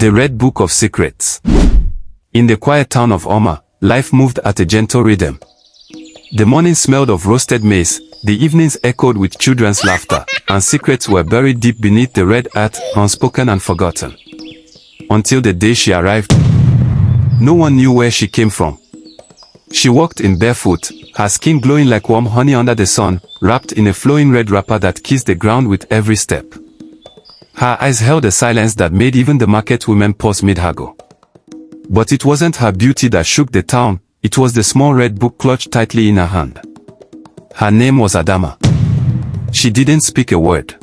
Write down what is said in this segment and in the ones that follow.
The Red Book of Secrets. In the quiet town of Adamma, life moved at a gentle rhythm. The morning smelled of roasted maize, the evenings echoed with children's laughter, and secrets were buried deep beneath the red earth, unspoken and forgotten. Until the day she arrived, no one knew where she came from. She walked in barefoot, her skin glowing like warm honey under the sun, wrapped in a flowing red wrapper that kissed the ground with every step. Her eyes held a silence that made even the market women pause mid-haggle. But it wasn't her beauty that shook the town, it was the small red book clutched tightly in her hand. Her name was Adamma. She didn't speak a word.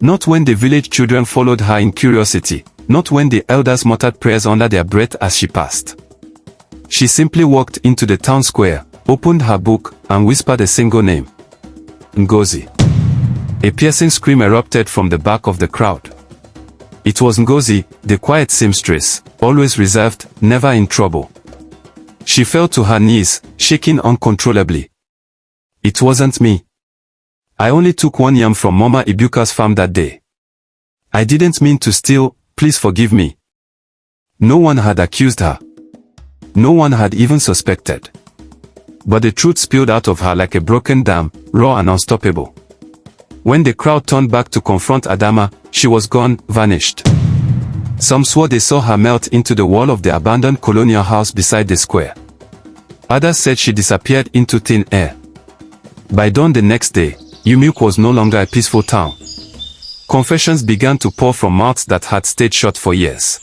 Not when the village children followed her in curiosity, not when the elders muttered prayers under their breath as she passed. She simply walked into the town square, opened her book, and whispered a single name. Ngozi. A piercing scream erupted from the back of the crowd. It was Ngozi, the quiet seamstress, always reserved, never in trouble. She fell to her knees, shaking uncontrollably. It wasn't me. I only took one yam from Mama Ibuka's farm that day. I didn't mean to steal, please forgive me. No one had accused her. No one had even suspected. But the truth spilled out of her like a broken dam, raw and unstoppable. When the crowd turned back to confront Adamma, she was gone, vanished. Some swore they saw her melt into the wall of the abandoned colonial house beside the square. Others said she disappeared into thin air. By dawn the next day, Umuk was no longer a peaceful town. Confessions began to pour from mouths that had stayed shut for years.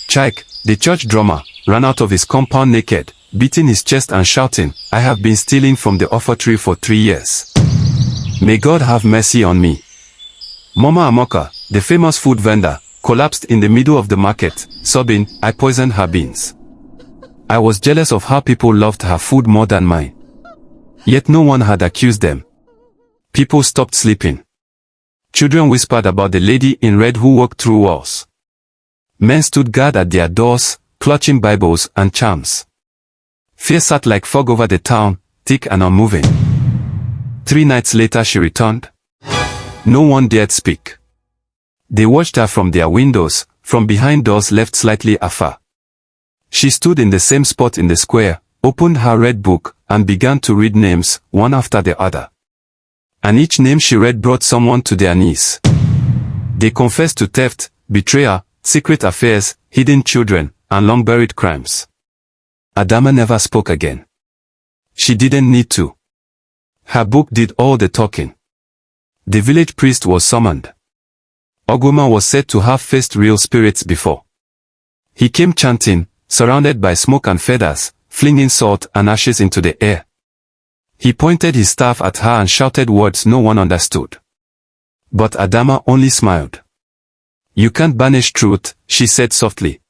Chaik, the church drummer, ran out of his compound naked, beating his chest and shouting, "I have been stealing from the offertory for 3 years. May God have mercy on me." Mama Amoka, the famous food vendor, collapsed in the middle of the market, sobbing, "I poisoned her beans. I was jealous of how people loved her food more than mine." Yet no one had accused them. People stopped sleeping. Children whispered about the lady in red who walked through walls. Men stood guard at their doors, clutching Bibles and charms. Fear sat like fog over the town, thick and unmoving. 3 nights later she returned. No one dared speak. They watched her from their windows, from behind doors left slightly afar. She stood in the same spot in the square, opened her red book, and began to read names, one after the other. And each name she read brought someone to their knees. They confessed to theft, betrayal, secret affairs, hidden children, and long-buried crimes. Adamma never spoke again. She didn't need to. Her book did all the talking. The village priest was summoned. Oguma was said to have faced real spirits before. He came chanting, surrounded by smoke and feathers, flinging salt and ashes into the air. He pointed his staff at her and shouted words no one understood. But Adamma only smiled. "You can't banish truth," she said softly.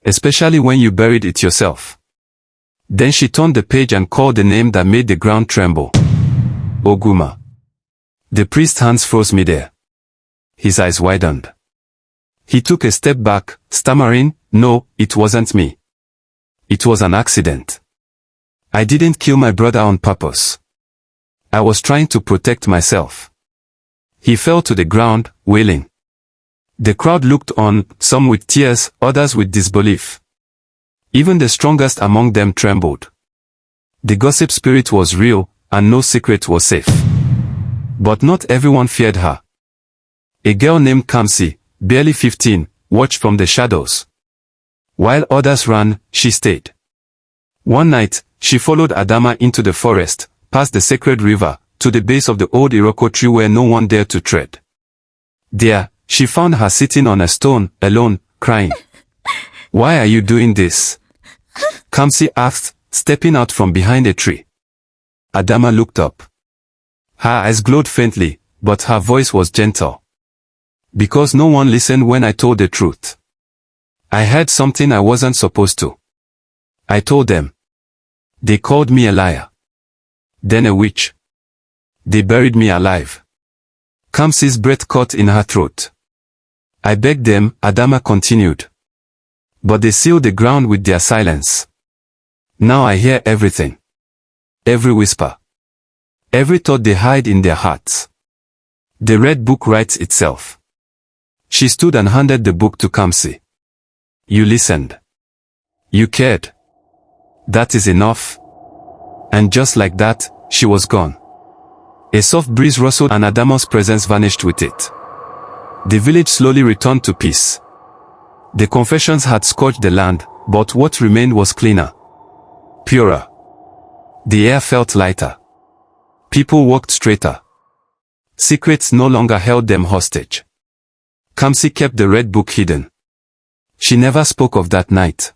"Especially when you buried it yourself." Then she turned the page and called the name that made the ground tremble. Oguma. The priest's hands froze midair. His eyes widened. He took a step back, stammering, "No, it wasn't me. It was an accident. I didn't kill my brother on purpose. I was trying to protect myself." He fell to the ground, wailing. The crowd looked on, some with tears, others with disbelief. Even the strongest among them trembled. The gossip spirit was real, and no secret was safe. But not everyone feared her. A girl named Kamsi, barely 15, watched from the shadows. While others ran, she stayed. One night, she followed Adamma into the forest, past the sacred river, to the base of the old Iroko tree where no one dared to tread. There, she found her sitting on a stone, alone, crying. "Why are you doing this?" Kamsi asked, stepping out from behind a tree. Adamma looked up. Her eyes glowed faintly, but her voice was gentle. "Because no one listened when I told the truth. I heard something I wasn't supposed to. I told them. They called me a liar. Then a witch. They buried me alive." Kamsi's breath caught in her throat. "I begged them," Adamma continued. "But they sealed the ground with their silence. Now I hear everything. Every whisper. Every thought they hide in their hearts. The red book writes itself." She stood and handed the book to Kamsi. You listened. You cared. That is enough. And just like that, she was gone. A soft breeze rustled and Adamma's presence vanished with it. The village slowly returned to peace. The confessions had scorched the land, but what remained was cleaner, purer. The air felt lighter. People walked straighter. Secrets no longer held them hostage. Kamsi kept the red book hidden. She never spoke of that night.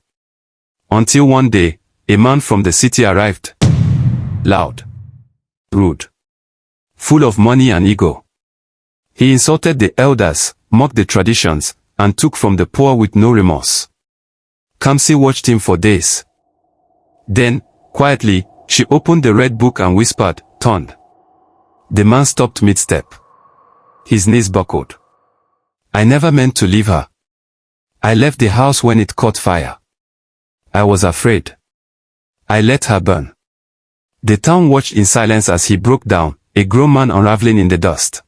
Until one day, a man from the city arrived. Loud. Rude. Full of money and ego. He insulted the elders, mocked the traditions, and took from the poor with no remorse. Kamsi watched him for days. Then, quietly, she opened the red book and whispered, "Turned." The man stopped mid-step. His knees buckled. I never meant to leave her. I left the house when it caught fire. I was afraid. I let her burn. The town watched in silence as he broke down, a grown man unraveling in the dust.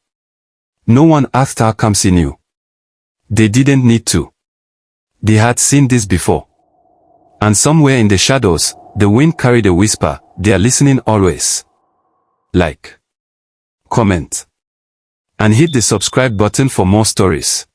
No one asked how Kamsi knew. They didn't need to. They had seen this before. And somewhere in the shadows, the wind carried a whisper, "They are listening always." Like, comment, and hit the subscribe button for more stories.